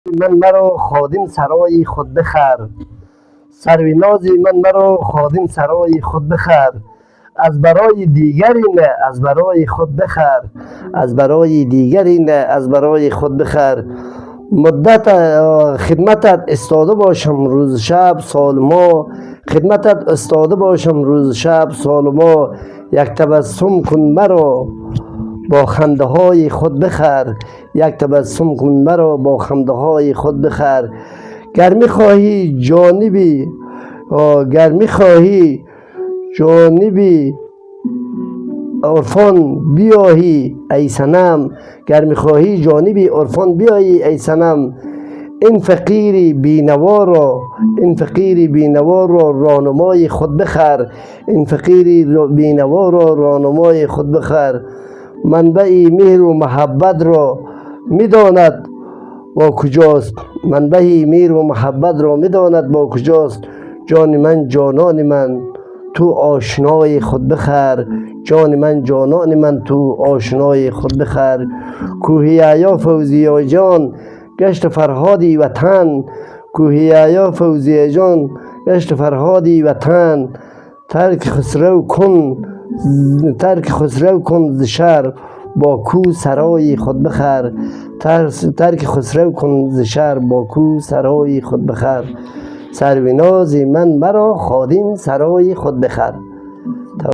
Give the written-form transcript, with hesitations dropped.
من مرا خادم سرای خود بخر. سروناز من مرا خادم سرای خود بخر. از برای دیگری نه از برای خود بخر. از برای دیگری نه از برای خود بخر. مدت خدمتت استاده باشم روز شب سال ما. خدمتت استاده باشم روز شب سال ما. یک تبسم کن مرا با خنده های خود بخر. یک تبسم کن مرا با خنده های خود بخر. گر می‌خواهی جانبی گر می‌خواهی جانبی عرفان بیایی ای صنم. گر می‌خواهی جانبی عرفان بیایی ای صنم. این فقیر بینوا را رانمای خود بخر. این فقیر بینوا را رانمای خود بخر. منبع مهر و محبت را میداند با کجاست. منبع مهر و محبت را میداند با کجاست. جان من جانان من تو آشنای خود بخر. جان من جانان من تو آشنای خود بخر. کوهیایا فوزیه جان گشت فرهادی وطن. کوهیایا فوزیه جان گشت فرهادی وطن. ترک خسرو کن ز شهر با کو سرای خود بخر. ترک خسرو کن ز شهر با کو سرای خود بخر. سروناز من مرا خادم سرای خود بخر.